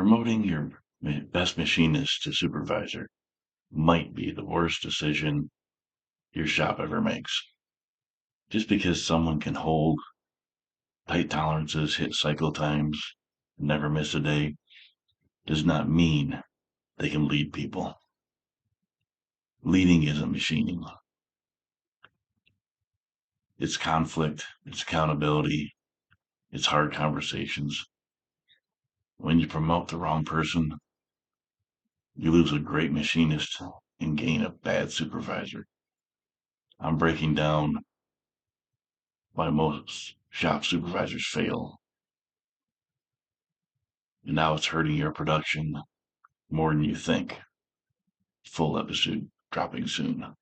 Promoting your best machinist to supervisor might be the worst decision your shop ever makes. Just because someone can hold tight tolerances, hit cycle times, never miss a day, does not mean they can lead people. Leading isn't machining. It's conflict, it's accountability, it's hard conversations. When you promote the wrong person, you lose a great machinist and gain a bad supervisor. I'm breaking down why most shop supervisors fail. And now it's hurting your production more than you think. Full episode dropping soon.